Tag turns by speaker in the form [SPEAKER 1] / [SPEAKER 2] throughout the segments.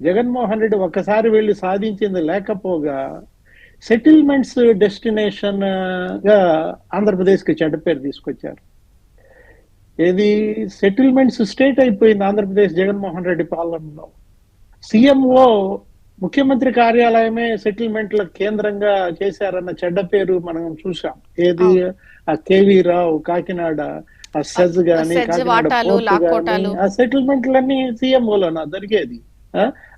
[SPEAKER 1] జగన్మోహన్ రెడ్డి ఒక్కసారి వెళ్ళి సాధించింది లేకపోగా సెటిల్మెంట్స్ డెస్టినేషన్ గా ఆంధ్రప్రదేశ్ కి చెడ్డ పేరు తీసుకొచ్చారు. ఏది సెటిల్మెంట్స్ స్టేట్ అయిపోయింది ఆంధ్రప్రదేశ్ జగన్మోహన్ రెడ్డి పాలనలో. సీఎంఓ ముఖ్యమంత్రి కార్యాలయమే సెటిల్మెంట్ల కేంద్రంగా చేశారన్న చెడ్డ పేరు మనం చూసాం. ఏది ఆ కేవీ రావు కాకినాడ, ఆ సెజ్ గాని, కాకినాడ పోర్టు గాని, ఆ సెటిల్మెంట్లన్నీ సీఎంఓలోనా జరిగేది.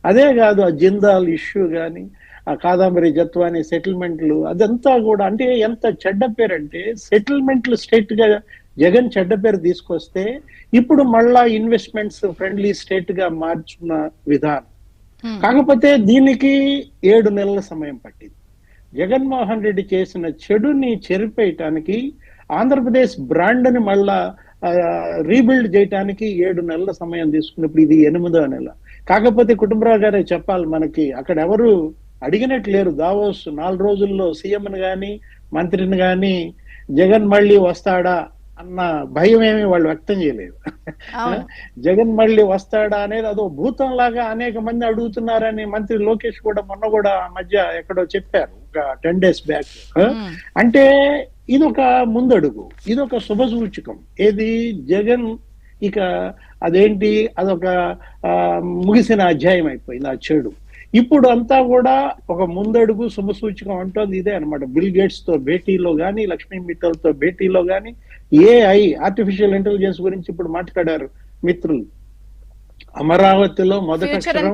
[SPEAKER 1] అదే కాదు ఆ జిందాల్ ఇష్యూ గాని, ఆ కాదంబరి జత్వాని సెటిల్మెంట్లు, అదంతా కూడా అంటే ఎంత చెడ్డ పేరు అంటే సెటిల్మెంట్లు స్టేట్ గా జగన్ చెడ్డ పేరు తీసుకొస్తే ఇప్పుడు మళ్ళా ఇన్వెస్ట్మెంట్స్ ఫ్రెండ్లీ స్టేట్ గా మార్చున్న విధానం. కాకపోతే దీనికి 7 నెలల సమయం పట్టింది. జగన్మోహన్ రెడ్డి చేసిన చెడుని చెరిపేయటానికి, ఆంధ్రప్రదేశ్ బ్రాండ్ ని మళ్ళా రీబిల్డ్ చేయటానికి 7 నెలల సమయం తీసుకున్నప్పుడు ఇది 8వ నెల. కాకపోతే కుటుంబరావు గారే చెప్పాలి మనకి, అక్కడ ఎవరు అడిగినట్టు లేరు. దావోస్ 4 రోజుల్లో సీఎంని గాని మంత్రిని గాని జగన్ మళ్ళీ వస్తాడా అన్న భయం ఏమి వాళ్ళు వ్యక్తం చేయలేదు. జగన్ మళ్ళీ వస్తాడా అనేది అదో భూతం లాగా అనేక మంది అడుగుతున్నారని మంత్రి లోకేష్ కూడా మొన్న కూడా మధ్య ఎక్కడో చెప్పారు, ఒక 10 days బ్యాక్. అంటే ఇదొక ముందడుగు, ఇదొక శుభ సూచకం. ఏది జగన్ ఇక అదేంటి, అదొక ముగిసిన అధ్యాయం అయిపోయింది ఆ చెడు. ఇప్పుడు అంతా కూడా ఒక ముందడుగు శుభ సూచకం అంటోంది ఇదే అనమాట. బిల్ గేట్స్ తో భేటీలో గాని, లక్ష్మీ మిట్టల్తో భేటీలో గాని, ఏఐ ఆర్టిఫిషియల్ ఇంటెలిజెన్స్ గురించి ఇప్పుడు మాట్లాడారు మిత్రులు. అమరావతిలో మొదటక్షరం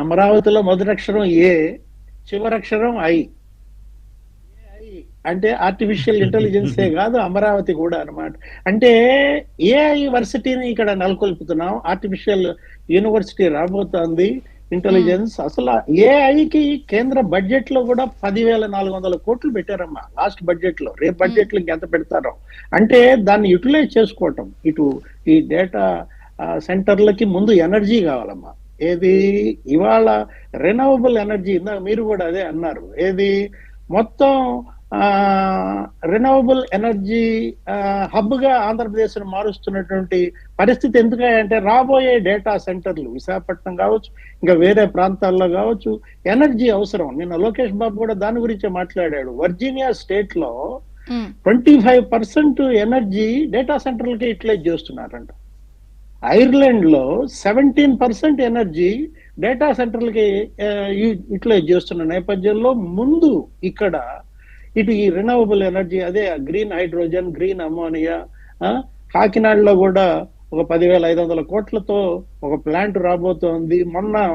[SPEAKER 1] అమరావతిలో మొదటక్షరం ఏ, చివరక్షరం ఐ. అంటే ఆర్టిఫిషియల్ ఇంటెలిజెన్సే కాదు అమరావతి కూడా అనమాట. అంటే ఏఐ వర్సిటీని ఇక్కడ నెలకొల్పుతున్నాం, ఆర్టిఫిషియల్ యూనివర్సిటీ రాబోతోంది, ఇంటెలిజెన్స్. అసలు ఏఐకి కేంద్ర బడ్జెట్ లో కూడా 10,400 కోట్లు పెట్టారమ్మా లాస్ట్ బడ్జెట్ లో. రేపు బడ్జెట్ లో ఎంత పెడతారో. అంటే దాన్ని యూటిలైజ్ చేసుకోవటం. ఇటు ఈ డేటా సెంటర్లకి ముందు ఎనర్జీ కావాలమ్మా. ఏది ఇవాళ రెన్యూవబుల్ ఎనర్జీ, ఇందాక మీరు కూడా అదే అన్నారు. ఏది మొత్తం రెన్యూవబుల్ ఎనర్జీ హబ్ గా ఆంధ్రప్రదేశ్ ను మారుస్తున్నటువంటి పరిస్థితి. ఎందుకంటే రాబోయే డేటా సెంటర్లు విశాఖపట్నం కావచ్చు, ఇంకా వేరే ప్రాంతాల్లో కావచ్చు, ఎనర్జీ అవసరం. నిన్న లోకేష్ బాబు కూడా దాని గురించే మాట్లాడాడు. వర్జీనియా స్టేట్ లో 25% ఎనర్జీ డేటా సెంటర్లకి యూటిలైజ్ చేస్తున్నారంట. ఐర్లాండ్ లో 17% ఎనర్జీ డేటా సెంటర్లకి యూటిలైజ్ చేస్తున్న నేపథ్యంలో ముందు ఇక్కడ ఇటు ఈ రెన్యూవబుల్ ఎనర్జీ, అదే గ్రీన్ హైడ్రోజన్, గ్రీన్ అమోనియా, కాకినాడలో కూడా ఒక 10,500 కోట్లతో ఒక ప్లాంట్ రాబోతోంది. మొన్న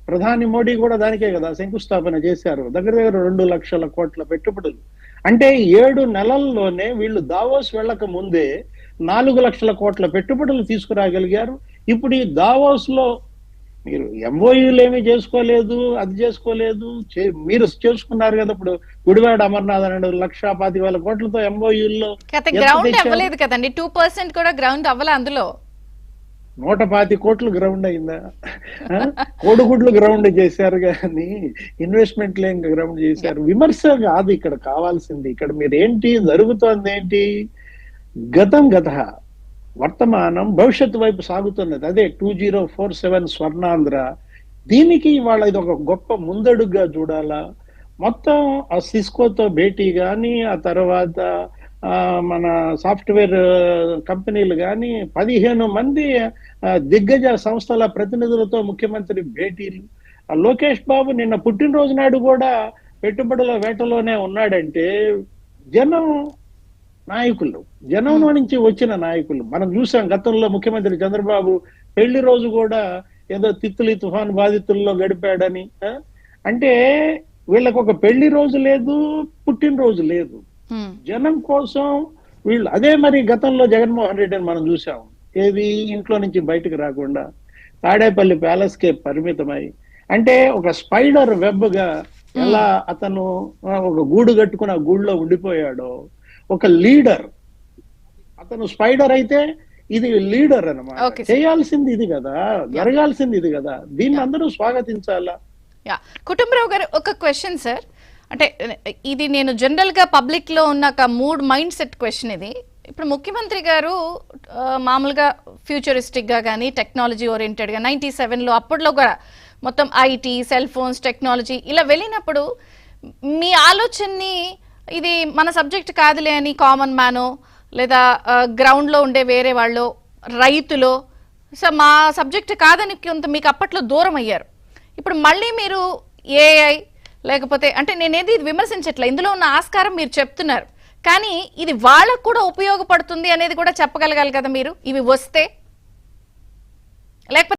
[SPEAKER 1] ప్రధాని మోడీ కూడా దానికే కదా శంకుస్థాపన చేశారు. దగ్గర 2 లక్షల కోట్ల పెట్టుబడులు. అంటే 7 నెలల్లోనే వీళ్ళు దావోస్ వెళ్ళక ముందే 4 లక్షల కోట్ల పెట్టుబడులు తీసుకురాగలిగారు. ఇప్పుడు ఈ దావోస్ లో మీరు ఎంఓయూలు ఏమీ చేసుకోలేదు, అది చేసుకోలేదు, మీరు చేసుకున్నారు కదా. ఇప్పుడు గుడివాడ అమర్నాథ్ అన్నాడు 1,25,000 కోట్లతో ఎంఓయూల్లో
[SPEAKER 2] గ్రౌండ్ అవ్వలేదు కదండి. 2% కూడా గ్రౌండ్ అవ్వలే. అందులో
[SPEAKER 1] 125 కోట్లు గ్రౌండ్ అయిందా? కోడిగుడ్లు గ్రౌండ్ చేశారు కానీ ఇన్వెస్ట్మెంట్ లేక గ్రౌండ్ చేశారు. విమర్శ కాదు ఇక్కడ కావాల్సింది. ఇక్కడ మీరు ఏంటి జరుగుతోంది ఏంటి, గతం గత వర్తమానం భవిష్యత్తు వైపు సాగుతున్నది. అదే 2047 స్వర్ణాంధ్ర. దీనికి ఇవాళ ఇది ఒక గొప్ప ముందడుగుగా చూడాలా. మొత్తం ఆ సిస్కోతో భేటీ కానీ, ఆ తర్వాత మన సాఫ్ట్వేర్ కంపెనీలు కానీ, 15 మంది దిగ్గజ సంస్థల ప్రతినిధులతో ముఖ్యమంత్రి భేటీలు. లోకేష్ బాబు నిన్న పుట్టినరోజు నాడు కూడా పెట్టుబడుల వేటలోనే ఉన్నాడంటే జనం నాయకులు, జనంలో నుంచి వచ్చిన నాయకులు మనం చూసాం. గతంలో ముఖ్యమంత్రి చంద్రబాబు పెళ్లి రోజు కూడా ఏదో తిత్లీ తుఫాన్ బాధితుల్లో గడిపాడని. అంటే వీళ్ళకు ఒక పెళ్లి రోజు లేదు, పుట్టినరోజు లేదు. జనం కోసం వీళ్ళు. అదే మరి గతంలో జగన్మోహన్ రెడ్డిని మనం చూసాం. ఏది ఇంట్లో నుంచి బయటకు రాకుండా తాడేపల్లి ప్యాలెస్ కే పరిమితమై, అంటే ఒక స్పైడర్ వెబ్ గా ఎలా అతను ఒక గూడు కట్టుకుని ఆ గూడులో ఉండిపోయాడో. ఒక లీడర్, అతను స్పైడర్ అయితే ఇది లీడర్ అన్నమాట. చేయాల్సింది ఇది కదా, జరగాల్సింది ఇది కదా. దీన్ని అందరూ స్వాగతించాలా.
[SPEAKER 2] కుటుంబరావు గారు ఒక క్వశ్చన్ సార్, అంటే ఇది నేను జనరల్ గా పబ్లిక్ లో ఉన్న ఒక మూడ్ మైండ్ సెట్ క్వశ్చన్ ఇది. ఇప్పుడు ముఖ్యమంత్రి గారు మామూలుగా ఫ్యూచరిస్టిక్ గా కానీ టెక్నాలజీ ఓరియంటెడ్ గా 97లో అప్పట్లో కూడా మొత్తం ఐటీ, సెల్ ఫోన్స్, టెక్నాలజీ ఇలా వెళ్ళినప్పుడు మీ ఆలోచనని ఇది మన సబ్జెక్ట్ కాదులే అని కామన్ మ్యానో లేదా గ్రౌండ్ లో ఉండే వేరే వాళ్ళు రైతులు సో మా సబ్జెక్ట్ కాదని కొంత మీకు అప్పట్లో దూరం అయ్యారు. ఇప్పుడు మళ్ళీ మీరు ఏఐ లేకపోతే అంటే నేనేది ఇది విమర్శించట్లే, ఇందులో ఉన్న ఆస్కారం మీరు చెప్తున్నారు, కానీ ఇది వాళ్ళకు కూడా ఉపయోగపడుతుంది అనేది కూడా చెప్పగలగాలి కదా మీరు, ఇవి వస్తే. లేకపోతే